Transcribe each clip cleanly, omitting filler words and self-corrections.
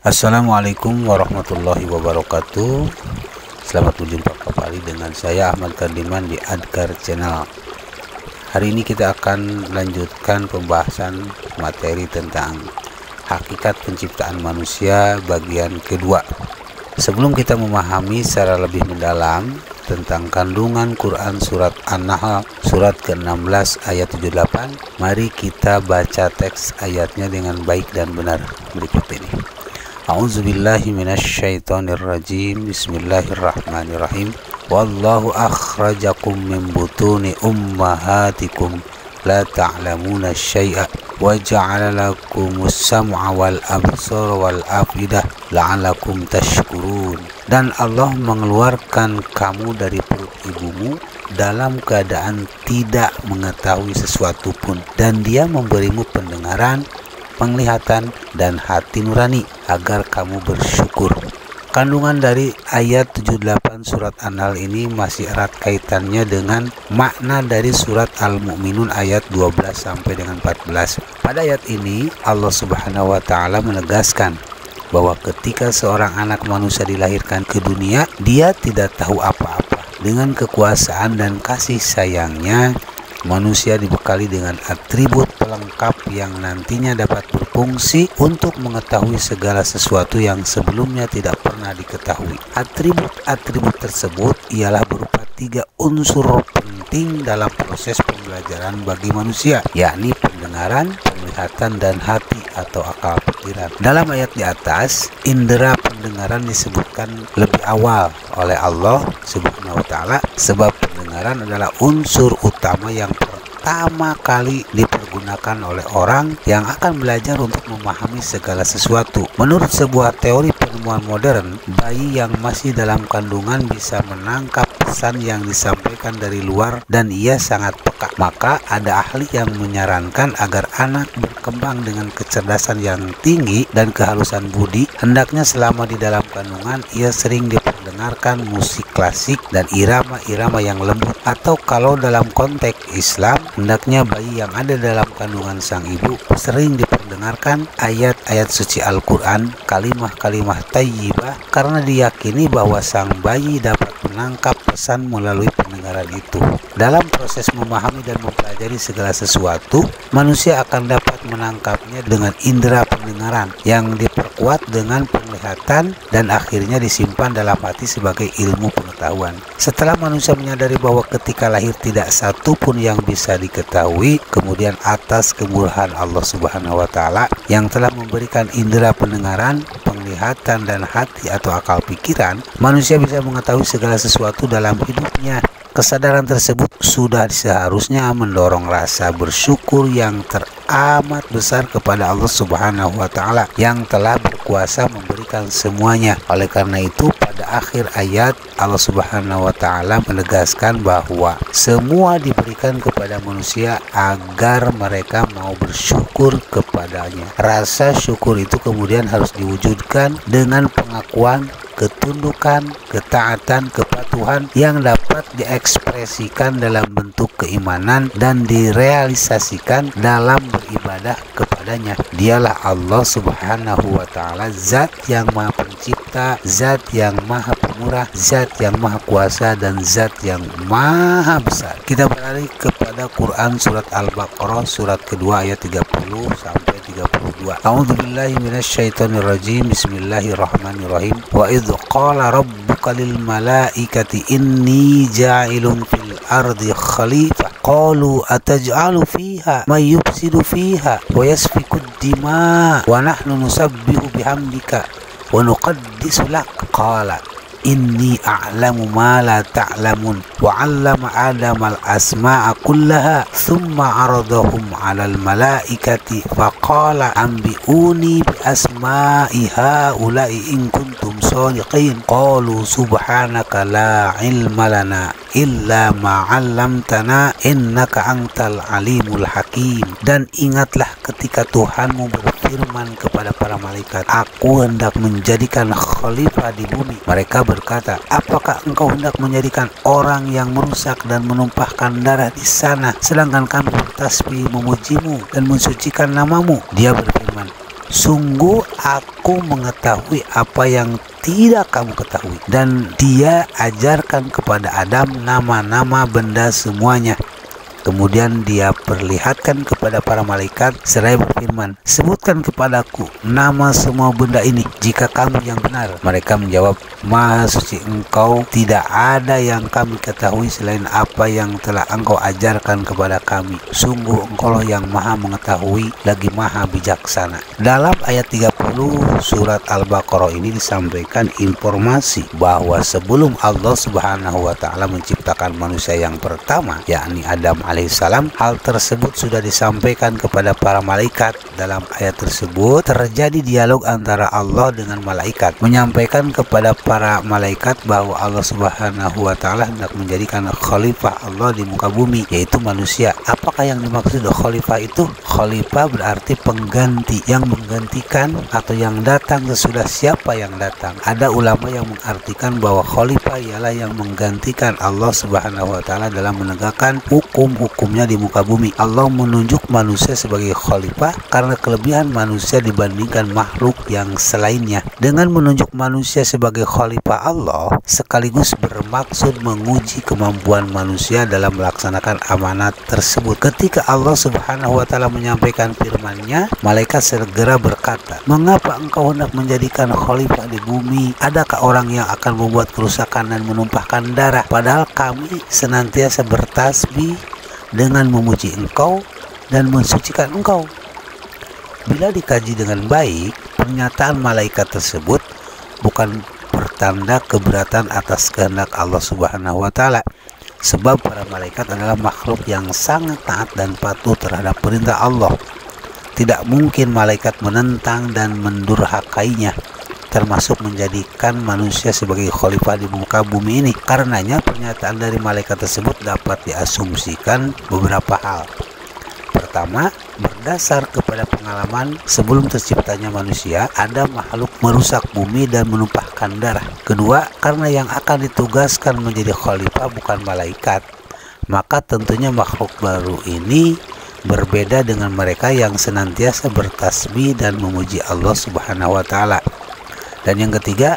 Assalamualaikum warahmatullahi wabarakatuh. Selamat berjumpa kembali dengan saya Ahmad Kardiman di Adkar Channel. Hari ini kita akan lanjutkan pembahasan materi tentang hakikat penciptaan manusia bagian kedua. Sebelum kita memahami secara lebih mendalam tentang kandungan Quran surat An-Nahl surat ke-16 ayat 78, mari kita baca teks ayatnya dengan baik dan benar berikut ini. A'udzubillahi minasyaitonirrajim. Bismillahirrahmanirrahim. Wallahu akhrajakum min butuni ummahatikum la ta'lamuna syai'a wa ja'ala lakumus sam'a wal absara wal afidah la'alakum tashkurun. Dan Allah mengeluarkan kamu dari perut ibumu dalam keadaan tidak mengetahui sesuatu pun, dan Dia memberimu pendengaran, penglihatan, dan hati nurani agar kamu bersyukur. Kandungan dari ayat 78 surat An-Nahl ini masih erat kaitannya dengan makna dari surat Al-Mu'minun ayat 12 sampai dengan 14. Pada ayat ini Allah Subhanahu wa taala menegaskan bahwa ketika seorang anak manusia dilahirkan ke dunia, dia tidak tahu apa-apa. Dengan kekuasaan dan kasih sayangnya, manusia dibekali dengan atribut pelengkap yang nantinya dapat berfungsi untuk mengetahui segala sesuatu yang sebelumnya tidak pernah diketahui. Atribut-atribut tersebut ialah berupa 3 unsur penting dalam proses pembelajaran bagi manusia, yakni pendengaran, penglihatan, dan hati atau akal pikiran. Dalam ayat di atas, indera pendengaran disebutkan lebih awal oleh Allah Subhanahu wa taala sebab pendengaran adalah unsur utama yang pertama kali dipergunakan oleh orang yang akan belajar untuk memahami segala sesuatu. Menurut sebuah teori penemuan modern, bayi yang masih dalam kandungan bisa menangkap pesan yang disampaikan dari luar dan ia sangat peka. Maka ada ahli yang menyarankan agar anak berkembang dengan kecerdasan yang tinggi dan kehalusan budi. Hendaknya selama di dalam kandungan ia sering diperdengarkan musik klasik dan irama-irama yang lembut, atau kalau dalam konteks Islam, hendaknya bayi yang ada dalam kandungan sang ibu sering diperdengarkan ayat-ayat suci Al-Quran, kalimah-kalimah thayyibah, karena diyakini bahwa sang bayi dapat menangkap pesan melalui pendengaran itu. Dalam proses memahami dan mempelajari segala sesuatu, manusia akan dapat menangkapnya dengan indera pendengaran yang diperkuat dengan penglihatan dan akhirnya disimpan dalam hati sebagai ilmu pengetahuan. Setelah manusia menyadari bahwa ketika lahir tidak satu pun yang bisa diketahui, kemudian atas kemurahan Allah Subhanahu wa taala yang telah memberikan indera pendengaran, penglihatan, dan hati atau akal pikiran, manusia bisa mengetahui segala sesuatu dalam hidupnya. Kesadaran tersebut sudah seharusnya mendorong rasa bersyukur yang teramat besar kepada Allah Subhanahu wa taala yang telah berkuasa memberikan semuanya. Oleh karena itu, pada akhir ayat Allah Subhanahu wa taala menegaskan bahwa semua diberikan kepada manusia agar mereka mau bersyukur kepadanya. Rasa syukur itu kemudian harus diwujudkan dengan pengakuan ketundukan, ketaatan, kepatuhan yang dapat diekspresikan dalam bentuk keimanan dan direalisasikan dalam beribadah kepadanya. Dialah Allah Subhanahu wa taala, zat yang maha pencipta, zat yang maha pemurah, zat yang maha kuasa, dan zat yang maha besar. Kita beralih kepada Quran surat Al-Baqarah surat kedua ayat 30 sampai 32. A'udzubillahi minasyaitonirrajim. Bismillahirrahmanirrahim. Wa idz qala rabbuka lil malaikati inni ja'ilun fil ardi khalifah qalu ataj'alu fiha may yufsidu fiha wa yasfiku ad-dima wa nahnu nusabbihu bihamdika wa nuqaddisu lak qala inni a'lamu ma la ta'lamun wa 'allama adama al-asma'a kullaha thumma 'aradahum 'alal malaikati faqala anbi'uni bi asma'i haula'i in kuntum shadiqin qalu subhanaka la 'ilma lana illa ma 'allamtana innaka antal alimul hakim. Dan ingatlah ketika Tuhanmu berfirman kepada para malaikat, aku hendak menjadikan khalifah di bumi. Mereka berkata, apakah engkau hendak menjadikan orang yang merusak dan menumpahkan darah di sana, sedangkan kami bertasbih memujimu dan mensucikan namamu? Dia berfirman, sungguh aku mengetahui apa yang tidak kamu ketahui. Dan dia ajarkan kepada Adam nama-nama benda semuanya. Kemudian dia perlihatkan kepada para malaikat seraya berfirman, sebutkan kepadaku nama semua benda ini jika kamu yang benar. Mereka menjawab, Maha suci engkau, tidak ada yang kami ketahui selain apa yang telah engkau ajarkan kepada kami. Sungguh engkau yang maha mengetahui lagi maha bijaksana. Dalam ayat 30 surat Al-Baqarah ini disampaikan informasi bahwa sebelum Allah Subhanahu wa Ta'ala menciptakan manusia yang pertama, yakni Adam alaihissalam, hal tersebut sudah disampaikan kepada para malaikat. Dalam ayat tersebut terjadi dialog antara Allah dengan malaikat, menyampaikan kepada para malaikat bahwa Allah Subhanahu wa Ta'ala hendak menjadikan khalifah Allah di muka bumi, yaitu manusia. Apakah yang dimaksud khalifah itu? Khalifah berarti pengganti, yang menggantikan atau yang datang sesudah siapa yang datang. Ada ulama yang mengartikan bahwa khalifah ialah yang menggantikan Allah Subhanahu wa Ta'ala dalam menegakkan hukumnya di muka bumi. Allah menunjuk manusia sebagai khalifah karena kelebihan manusia dibandingkan makhluk yang selainnya. Dengan menunjuk manusia sebagai khalifah Allah sekaligus bermaksud menguji kemampuan manusia dalam melaksanakan amanat tersebut. Ketika Allah Subhanahu wa Ta'ala menyampaikan firman-Nya, malaikat segera berkata, mengapa engkau hendak menjadikan khalifah di bumi? Adakah orang yang akan membuat kerusakan dan menumpahkan darah? Padahal kami senantiasa bertasbih dengan memuji engkau dan mensucikan engkau. Bila dikaji dengan baik, pernyataan malaikat tersebut bukan pertanda keberatan atas kehendak Allah Subhanahu wa Ta'ala, sebab para malaikat adalah makhluk yang sangat taat dan patuh terhadap perintah Allah. Tidak mungkin malaikat menentang dan mendurhakainya, termasuk menjadikan manusia sebagai khalifah di muka bumi ini. Karenanya pernyataan dari malaikat tersebut dapat diasumsikan beberapa hal. Pertama, berdasar kepada pengalaman sebelum terciptanya manusia, ada makhluk merusak bumi dan menumpahkan darah. Kedua, karena yang akan ditugaskan menjadi khalifah bukan malaikat, maka tentunya makhluk baru ini berbeda dengan mereka yang senantiasa bertasbih dan memuji Allah Subhanahu wa Ta'ala. Dan yang ketiga,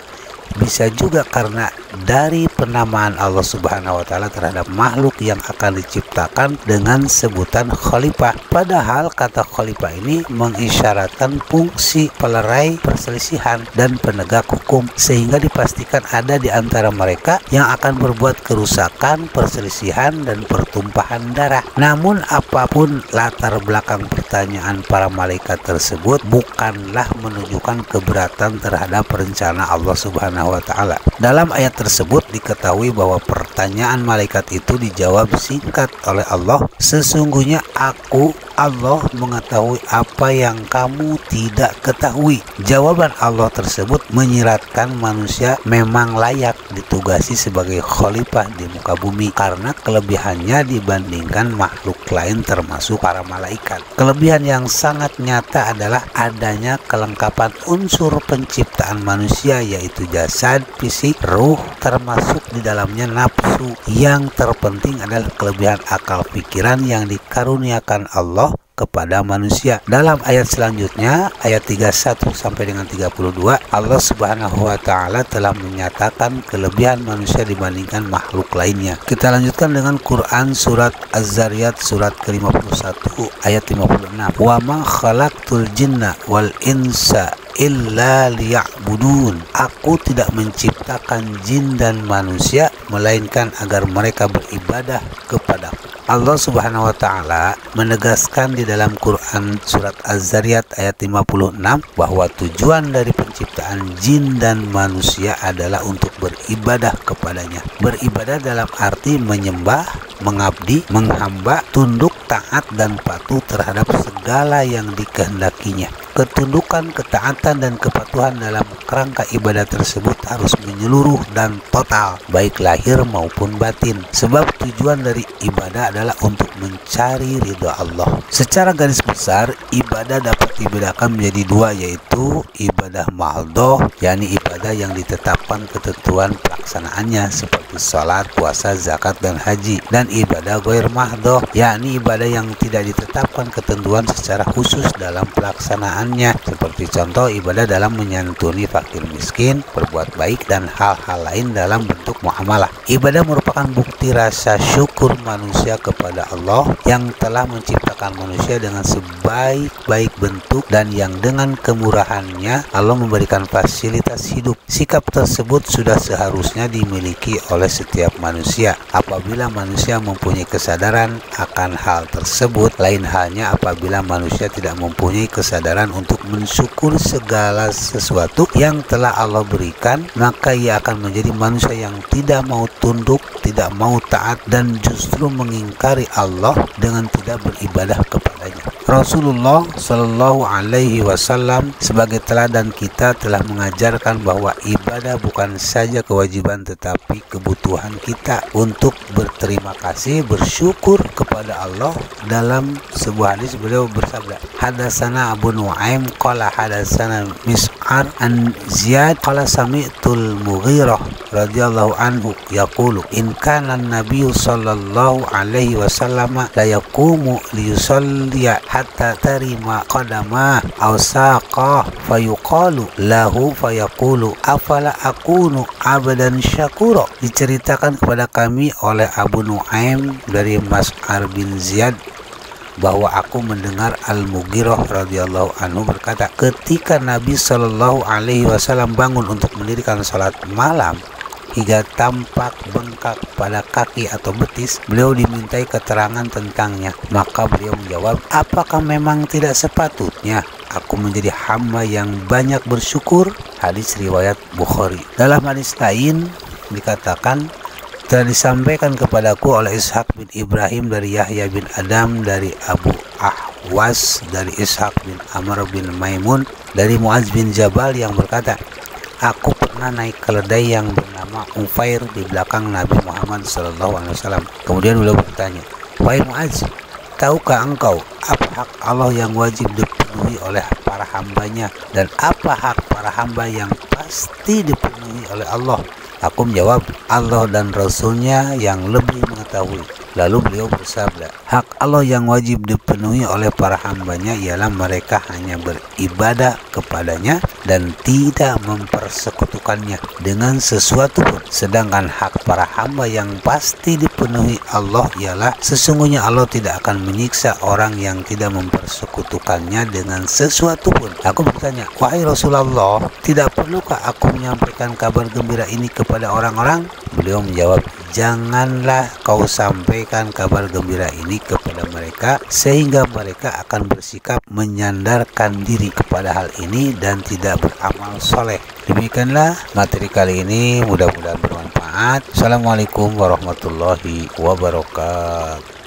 bisa juga karena dari penamaan Allah Subhanahu wa Ta'ala terhadap makhluk yang akan diciptakan dengan sebutan khalifah. Padahal kata khalifah ini mengisyaratkan fungsi pelerai perselisihan dan penegak hukum, sehingga dipastikan ada di antara mereka yang akan berbuat kerusakan, perselisihan, dan pertumpahan darah. Namun apapun latar belakang pertanyaan para malaikat tersebut bukanlah menunjukkan keberatan terhadap rencana Allah Subhanahu wa Ta'ala. Dalam ayat tersebut diketahui bahwa pertanyaan malaikat itu dijawab singkat oleh Allah, sesungguhnya aku Allah mengetahui apa yang kamu tidak ketahui. Jawaban Allah tersebut menyiratkan manusia memang layak ditugasi sebagai khalifah di muka bumi karena kelebihannya dibandingkan makhluk lain termasuk para malaikat. Kelebihan yang sangat nyata adalah adanya kelengkapan unsur penciptaan manusia, yaitu jasad, fisik, ruh, termasuk di dalamnya nafsu. Yang terpenting adalah kelebihan akal pikiran yang dikaruniakan Allah kepada manusia. Dalam ayat selanjutnya, ayat 31 sampai dengan 32, Allah Subhanahu wa Ta'ala telah menyatakan kelebihan manusia dibandingkan makhluk lainnya. Kita lanjutkan dengan Quran surat Az-Zariyat surat ke-51 ayat 56. Wa ma khalaqtul jinna wal insa illa liya'budun. Aku tidak menciptakan jin dan manusia melainkan agar mereka beribadah kepadaku. Allah Subhanahu wa Ta'ala menegaskan di dalam Quran surat Az-Zariyat ayat 56 bahwa tujuan dari penciptaan jin dan manusia adalah untuk beribadah kepadanya. Beribadah dalam arti menyembah, mengabdi, menghamba, tunduk, taat, dan patuh terhadap segala yang dikehendakinya. Ketundukan, ketaatan, dan kepatuhan dalam kerangka ibadah tersebut harus menyeluruh dan total, baik lahir maupun batin. Sebab tujuan dari ibadah adalah untuk mencari ridha Allah. Secara garis besar, ibadah dapat dibedakan menjadi dua, yaitu ibadah mahdoh, yakni ibadah yang ditetapkan ketentuan pelaksanaannya seperti sholat, puasa, zakat, dan haji, dan ibadah ghair mahdoh, yakni ibadah yang tidak ditetapkan ketentuan secara khusus dalam pelaksanaan seperti seperti contoh ibadah dalam menyantuni fakir miskin, berbuat baik, dan hal-hal lain dalam bentuk muamalah. Ibadah merupakan bukti rasa syukur manusia kepada Allah yang telah menciptakan manusia dengan sebaik-baik bentuk dan yang dengan kemurahannya Allah memberikan fasilitas hidup. Sikap tersebut sudah seharusnya dimiliki oleh setiap manusia. Apabila manusia mempunyai kesadaran akan hal tersebut, lain halnya apabila manusia tidak mempunyai kesadaran untuk mensyukur segala sesuatu yang telah Allah berikan, maka ia akan menjadi manusia yang tidak mau tunduk, tidak mau taat, dan justru mengingkari Allah dengan tidak beribadah kepadanya. Rasulullah Shallallahu Alaihi Wasallam sebagai teladan kita telah mengajarkan bahwa ibadah bukan saja kewajiban tetapi kebutuhan kita untuk berterima kasih, bersyukur kepada Allah. Dalam sebuah hadis beliau bersabda, hadatsana Abu Nuaim qala hadatsana Mis'ar an Ziyad qala sami'tul Mughirah radhiyallahu anhu yaqulu in kana an-nabiy sallallahu alaihi wasallam la yaqumu li yusalli hatta tarima qadama aw saqa fayuqalu lahu fayaqulu afala akunu abadan syakura. Diceritakan kepada kami oleh Abu Nuaim dari Mas'ar bin Ziyad bahwa aku mendengar Al-Mughirah radhiyallahu anhu berkata, ketika Nabi Shallallahu alaihi wasallam bangun untuk mendirikan salat malam hingga tampak bengkak pada kaki atau betis, beliau dimintai keterangan tentangnya. Maka beliau menjawab, apakah memang tidak sepatutnya aku menjadi hamba yang banyak bersyukur? Hadis riwayat Bukhari. Dalam hadis lain dikatakan, telah disampaikan kepadaku oleh Ishaq bin Ibrahim dari Yahya bin Adam dari Abu Ahwas dari Ishaq bin Amr bin Maimun dari Muaz bin Jabal yang berkata, aku pernah naik keledai yang bernama Ufair di belakang Nabi Muhammad SAW. Kemudian beliau bertanya, wahai Muaz, tahukah engkau apa hak Allah yang wajib dipenuhi oleh para hambanya dan apa hak para hamba yang pasti dipenuhi oleh Allah? Aku menjawab, Allah dan Rasulnya yang lebih mengetahui. Lalu beliau bersabda, hak Allah yang wajib dipenuhi oleh para hambanya ialah mereka hanya beribadah kepadanya dan tidak mempersekutukannya dengan sesuatu pun. Sedangkan hak para hamba yang pasti dipenuhi Allah ialah sesungguhnya Allah tidak akan menyiksa orang yang tidak mempersekutukannya dengan sesuatu pun. Aku bertanya, wahai Rasulullah, tidak perlukah aku menyampaikan kabar gembira ini kepada orang-orang? Beliau menjawab, janganlah kau sampaikan kabar gembira ini kepada mereka sehingga mereka akan bersikap menyandarkan diri kepada hal ini dan tidak beramal soleh. Demikianlah materi kali ini, mudah-mudahan bermanfaat. Assalamualaikum warahmatullahi wabarakatuh.